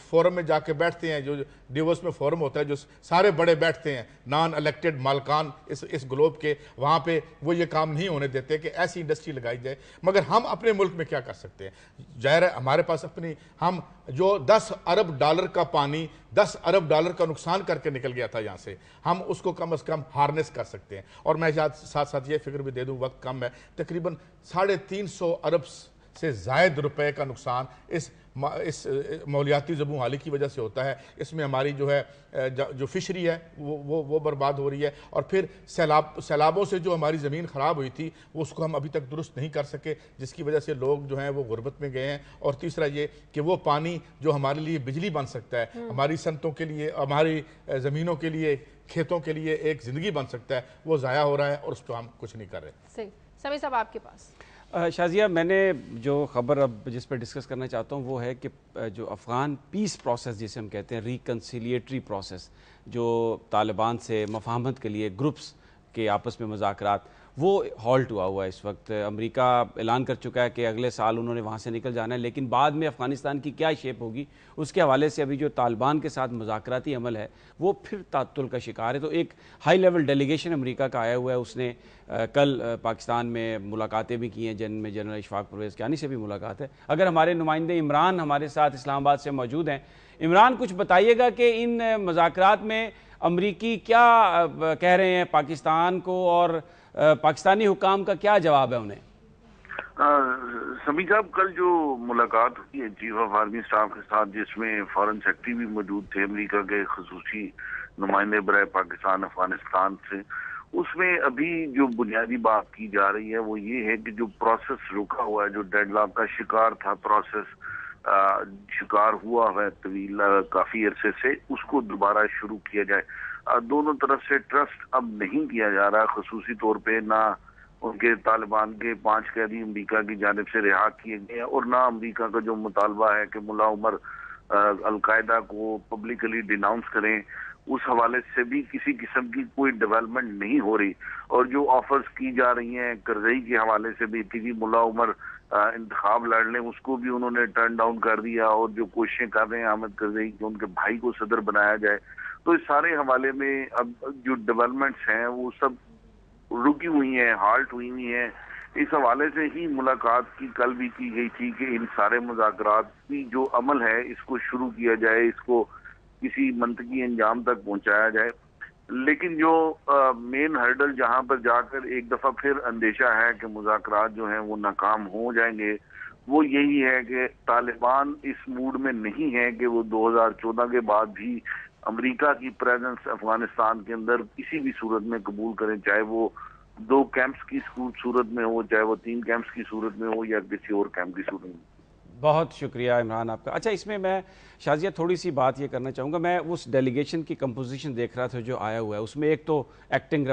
فورم میں جا کے بیٹھتے ہیں, جو ڈیووس میں فورم ہوتا ہے, جو سارے بڑے بیٹھتے ہیں نان الیکٹڈ مالکان اس گلوب کے, وہاں پہ وہ یہ کام نہیں ہونے دیتے کہ ایسی انڈسٹری لگائی جائے. مگر ہم اپنے ملک میں کیا کر سکتے ہیں؟ ظاہر ہے ہمارے پاس اپنی, ہم جو $10 ارب کا پانی $10 ارب کا نقصان کر کے نکل گیا تھا یہاں سے, ہم اس کو کم از کم ہارنس کر سکتے ہیں. اور میں ساتھ ساتھ یہ فکر بھی دے دوں, وقت کم ہے, تقریباً 350 ارب سے زائد روپے کا نقصان اس ماحولیاتی زبوں حالی کی وجہ سے ہوتا ہے. اس میں ہماری جو ہے جو فشری ہے وہ برباد ہو رہی ہے, اور پھر سیلابوں سے جو ہماری زمین خراب ہوئی تھی وہ اس کو ہم ابھی تک درست نہیں کر سکے, جس کی وجہ سے لوگ جو ہیں وہ غربت میں گئے ہیں. اور تیسرا یہ کہ وہ پانی جو ہمارے لیے بجلی بن سکتا ہے, ہماری صنعتوں کے لیے, ہماری زمینوں کے لیے, کھیتوں کے لیے ایک زندگی بن سکتا ہے, وہ ضائع ہو رہا ہے, اور اس پہ ہم کچھ نہیں کر رہے. صحیح. سمیع صاحب آپ کے پاس. شازیہ, میں نے جو خبر اب جس پہ ڈسکس کرنا چاہتا ہوں وہ ہے کہ جو افغان پیس پروسیس جسے ہم کہتے ہیں, ریکنسیلیٹری پروسیس, جو طالبان سے مفاہمت کے لیے گروپس کے آپس میں مذاکرات, وہ ہالٹ ہوا ہے اس وقت. امریکہ اعلان کر چکا ہے کہ اگلے سال انہوں نے وہاں سے نکل جانا ہے, لیکن بعد میں افغانستان کی کیا شیپ ہوگی اس کے حوالے سے ابھی جو طالبان کے ساتھ مذاکراتی عمل ہے وہ پھر تعطل کا شکار ہے. تو ایک ہائی لیول ڈیلیگیشن امریکہ کا آیا ہوا ہے, اس نے کل پاکستان میں ملاقاتیں بھی کی ہیں, جن میں جنرل اشفاق پرویز کیانی سے بھی ملاقات ہے. اگر ہمارے نمائندے عمران ہمارے ساتھ اسلام آباد سے موجود ہیں, عمران کچھ بتائیے گا کہ ان مذاکرات میں امریکی کیا کہہ رہے ہیں پاکستان کو, اور پاکستانی حکام کا کیا جواب ہے انہیں؟ سمیع صاحب, کل جو ملاقات ہوئی ہے چیف آف آرمی اسٹاف کے ساتھ, جس میں فارن سیکرٹری بھی موجود تھے, امریکہ کے خصوصی نمائندے برائے پاکستان افغانستان سے, اس میں ابھی جو بنیادی بات کی جا رہی ہے وہ یہ ہے کہ جو پروسیس رکا ہوا ہے, جو ڈیڈ لاک کا شکار تھا, پروسیس شکار ہوا ہے طویل کافی عرصے سے, اس کو دوبارہ شروع کیا جائے. دونوں طرف سے ٹرسٹ اب نہیں کیا جا رہا, خصوصی طور پہ نہ ان کے طالبان کے 5 قیدی امریکہ کی جانب سے رہا کیے گئے, اور نہ امریکہ کا جو مطالبہ ہے کہ ملا عمر القاعدہ کو پبلکلی ڈیناؤنس کریں, اس حوالے سے بھی کسی قسم کی کوئی ڈیولپمنٹ نہیں ہو رہی. اور جو آفرز کی جا رہی ہیں کرزئی کے حوالے سے بھی کہ ملا عمر انتخاب لڑ لیں, اس کو بھی انہوں نے ٹرن ڈاؤن کر دیا, اور جو کوششیں کر رہے ہیں احمد کرزئی کہ ان کے بھائی کو صدر بنایا جائے. تو اس سارے حوالے میں اب جو ڈیولپمنٹس ہیں وہ سب رکی ہوئی ہیں, ہالٹ ہوئی ہوئی ہیں. اس حوالے سے ہی ملاقات کی کل بھی کی گئی تھی کہ ان سارے مذاکرات کی جو عمل ہے اس کو شروع کیا جائے, اس کو کسی منطقی انجام تک پہنچایا جائے. لیکن جو مین ہرڈل جہاں پر جا کر ایک دفعہ پھر اندیشہ ہے کہ مذاکرات جو ہیں وہ ناکام ہو جائیں گے, وہ یہی ہے کہ طالبان اس موڈ میں نہیں ہے کہ وہ 2014 کے بعد بھی امریکہ کی پریزنس افغانستان کے اندر کسی بھی صورت میں قبول کریں, چاہے وہ 2 کیمپس کی صورت میں ہو, چاہے وہ 3 کیمپس کی صورت میں ہو, یا کسی اور کیمپ کی صورت میں. بہت شکریہ عمران آپ کا. اچھا اس میں میں شازیہ تھوڑی سی بات یہ کرنا چاہوں گا. میں اس ڈیلیگیشن کی کمپوزیشن دیکھ رہا تھا جو آیا ہوا ہے, اس میں ایک تو ایکٹنگ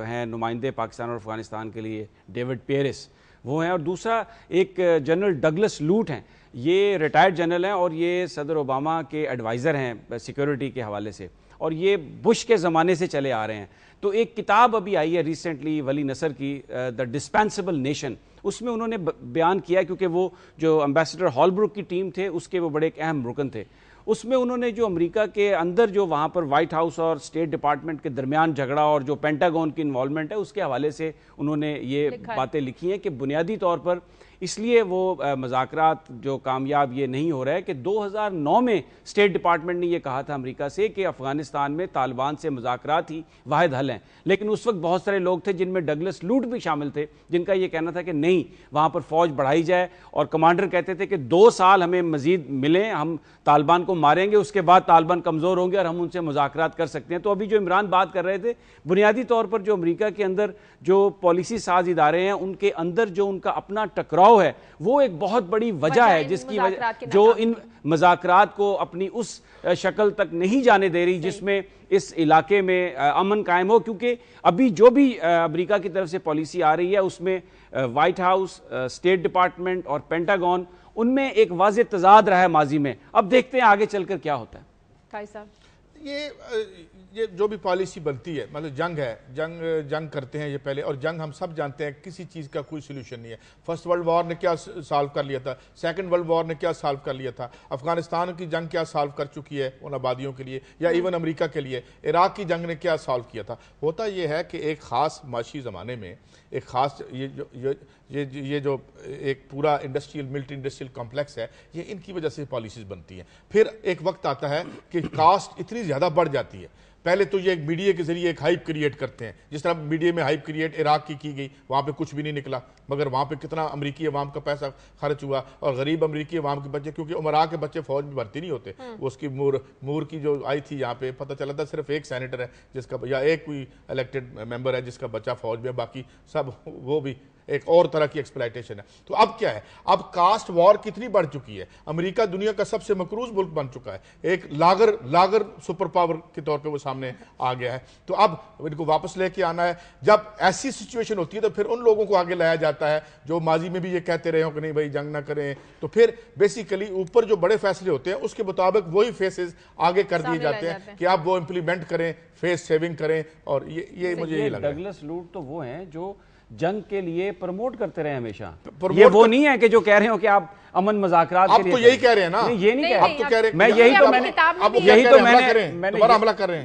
ہیں نمائندے پاکستان اور افغانستان کے لیے ڈیوڈ پیرس وہ ہیں, اور دوسرا ایک جنرل ڈگلس لوٹ ہیں. یہ ریٹائرڈ جنرل ہیں اور یہ صدر اوباما کے ایڈوائزر ہیں سیکیورٹی کے حوالے سے, اور یہ بش کے زمانے سے چلے آ رہے ہیں. تو ایک کتاب ابھی آئی ہے ریسنٹلی ولی نصر کی, دا ڈسپینسبل نیشن, اس میں انہوں نے بیان کیا, کیونکہ وہ جو امبیسڈر ہالبروک کی ٹیم تھے اس کے وہ بڑے ایک اہم رکن تھے. اس میں انہوں نے جو امریکہ کے اندر جو وہاں پر وائٹ ہاؤس اور اسٹیٹ ڈپارٹمنٹ کے درمیان جھگڑا اور جو پینٹاگون کی انوالومنٹ ہے اس کے حوالے سے انہوں نے یہ باتیں لکھی ہیں کہ بنیادی طور پر اس لیے وہ مذاکرات جو کامیاب یہ نہیں ہو رہا ہے کہ 2009 میں اسٹیٹ ڈپارٹمنٹ نے یہ کہا تھا امریکہ سے کہ افغانستان میں طالبان سے مذاکرات ہی واحد حل ہیں, لیکن اس وقت بہت سارے لوگ تھے جن میں ڈگلس لوٹ بھی شامل تھے جن کا یہ کہنا تھا کہ نہیں وہاں پر فوج بڑھائی جائے, اور کمانڈر کہتے تھے کہ 2 سال ہمیں مزید ملیں, ہم طالبان کو ماریں گے, اس کے بعد طالبان کمزور ہوں گے اور ہم ان سے مذاکرات کر سکتے ہیں. تو ابھی جو عمران بات کر رہے تھے, بنیادی طور پر جو امریکہ کے اندر جو پالیسی ساز ادارے ہیں ان کے اندر جو ان کا اپنا ٹکراؤ ہے وہ ایک بہت بڑی وجہ ہے جس کی وجہ جو ان مذاکرات کو اپنی اس شکل تک نہیں جانے دے رہی جس میں اس علاقے میں امن قائم ہو. کیونکہ ابھی جو بھی امریکہ کی طرف سے پالیسی آ رہی ہے اس میں وائٹ ہاؤس, اسٹیٹ ڈپارٹمنٹ اور پینٹاگون, ان میں ایک واضح تضاد رہا ہے ماضی میں. اب دیکھتے ہیں آگے چل کر کیا ہوتا ہے. قائد صاحب یہ جو بھی پالیسی بنتی ہے, مطلب جنگ ہے, جنگ کرتے ہیں یہ پہلے, اور جنگ ہم سب جانتے ہیں کسی چیز کا کوئی سلوشن نہیں ہے. فرسٹ ورلڈ وار نے کیا سالو کر لیا تھا, سیکنڈ ورلڈ وار نے کیا سالو کر لیا تھا, افغانستان کی جنگ کیا سالو کر چکی ہے ان آبادیوں کے لیے, یا ایون امریکہ کے لیے عراق کی جنگ نے کیا سالو کیا تھا. ہوتا یہ ہے کہ ایک خاص معاشی زمانے میں ایک خاص یہ جو ایک پورا انڈسٹریل ملٹری انڈسٹریل کمپلیکس ہے, یہ ان کی وجہ سے پالیسیز بنتی ہیں. پھر ایک وقت آتا ہے کہ کاسٹ اتنی زیادہ بڑھ جاتی ہے. پہلے تو یہ ایک میڈیا کے ذریعے ایک ہائپ کریٹ کرتے ہیں, جس طرح میڈیا میں ہائپ کریٹ عراق کی گئی, وہاں پہ کچھ بھی نہیں نکلا, مگر وہاں پہ کتنا امریکی عوام کا پیسہ خرچ ہوا, اور غریب امریکی عوام کے بچے, کیونکہ عمرا کے بچے فوج میں بھرتی نہیں ہوتے. وہ اس کی مور کی جو آئی تھی یہاں پہ پتہ چلا تھا صرف ایک سینیٹر ہے جس کا, یا ایک کوئی الیکٹڈ ممبر ہے جس کا بچہ فوج میں, باقی سب وہ بھی ایک اور طرح کی ایکسپلائٹیشن ہے. تو اب کیا ہے, اب کاسٹ وار کتنی بڑھ چکی ہے. امریکہ دنیا کا سب سے مقروض ملک بن چکا ہے, ایک لاگر سپر پاور کے طور پہ وہ سامنے آ گیا ہے. تو اب ان کو واپس لے کے آنا ہے. جب ایسی سچویشن ہوتی ہے تو پھر ان لوگوں کو آگے لایا جاتا ہے جو ماضی میں بھی یہ کہتے رہے ہوں کہ نہیں بھائی جنگ نہ کریں. تو پھر بیسیکلی اوپر جو بڑے فیصلے ہوتے ہیں اس کے مطابق وہی فیسز آگے کر دیے جاتے ہیں کہ آپ وہ امپلیمنٹ کریں, فیس سیونگ کریں. اور یہ مجھے یہ لگا ڈگلس لوٹ تو وہ ہیں جو جنگ کے لیے پروموٹ کرتے رہے ہمیشہ. یہ وہ نہیں ہے کہ جو کہہ رہے ہو کہ آپ امن مذاکرات کے لیے, آپ تو یہی کہہ رہے ہیں نا, یہ نہیں کہہ آپ تو کہہ رہے ہیں,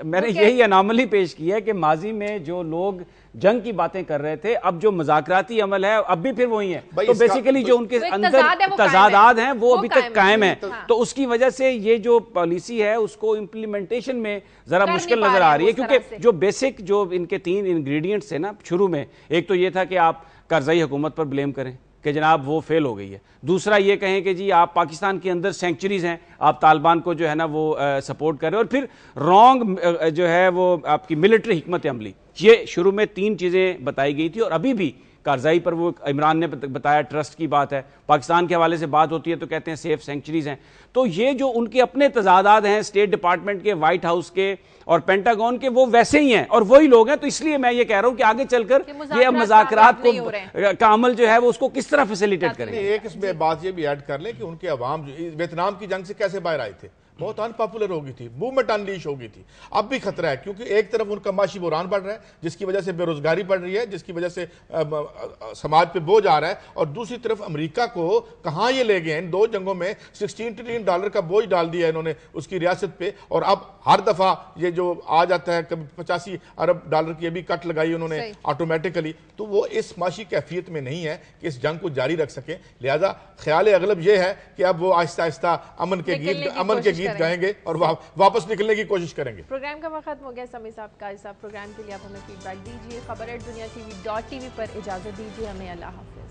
میں نے یہی اناملی پیش کی ہے کہ ماضی میں جو لوگ جنگ کی باتیں کر رہے تھے, اب جو مذاکراتی عمل ہے اب بھی پھر وہی ہے. تو بیسیکلی جو ان کے اندر تضادات ہیں وہ ابھی تک قائم ہیں. تو اس کی وجہ سے یہ جو پالیسی ہے اس کو امپلیمنٹیشن میں ذرا مشکل نظر آ رہی ہے, کیونکہ جو بیسک جو ان کے 3 انگریڈینٹس ہیں نا شروع میں, ایک تو یہ تھا کہ آپ کرزئی حکومت پر بلیم کریں کہ جناب وہ فیل ہو گئی ہے. دوسرا یہ کہیں کہ جی آپ پاکستان کے اندر سینکچریز ہیں, آپ طالبان کو جو ہے نا وہ سپورٹ کر رہے ہیں. اور پھر رانگ جو ہے وہ آپ کی ملٹری حکمت عملی, یہ شروع میں 3 چیزیں بتائی گئی تھی. اور ابھی بھی کارزائی پر وہ عمران نے بتایا ٹرسٹ کی بات ہے, پاکستان کے حوالے سے بات ہوتی ہے تو کہتے ہیں سیف سینکچریز ہیں. تو یہ جو ان کے اپنے تضادات ہیں اسٹیٹ ڈپارٹمنٹ کے, وائٹ ہاؤس کے اور پینٹاگون کے, وہ ویسے ہی ہیں اور وہی لوگ ہیں. تو اس لیے میں یہ کہہ رہا ہوں کہ آگے چل کر یہ مذاکرات کو کا عمل جو ہے وہ اس کو کس طرح فیسیلیٹیٹ کریں. ایک اس میں بات یہ بھی ایڈ کر لیں کہ ان کے عوام جو ویتنام کی جنگ سے کیسے باہر آئے تھے, بہت ان پاپولر ہو گئی تھی, موومنٹ انلیش ہو گئی تھی. اب بھی خطرہ ہے کیونکہ ایک طرف ان کا معاشی بحران بڑھ رہا ہے جس کی وجہ سے بے روزگاری بڑھ رہی ہے, جس کی وجہ سے سماج پہ بوجھ آ رہا ہے, اور دوسری طرف امریکہ کو کہاں یہ لے گئے ہیں. 2 جنگوں میں $16 ٹریلین کا بوجھ ڈال دیا ہے انہوں نے اس کی ریاست پہ, اور اب ہر دفعہ یہ جو آ جاتا ہے کبھی $85 ارب کی ابھی کٹ لگائی انہوں نے آٹومیٹکلی. تو وہ اس معاشی کیفیت میں نہیں ہے کہ اس جنگ کو جاری رکھ سکیں. لہذا خیال اغلب یہ ہے کہ اب وہ آہستہ آہستہ امن کے گیت گائیں گے اور واپس نکلنے کی کوشش کریں گے. پروگرام کا وقت ختم ہو گیا. سمیع صاحب, قائد صاحب, پروگرام کے لیے آپ ہمیں فیڈ بیک دیجیے. خبر@دنیا.tv پر اجازت دیجیے ہمیں. اللہ حافظ.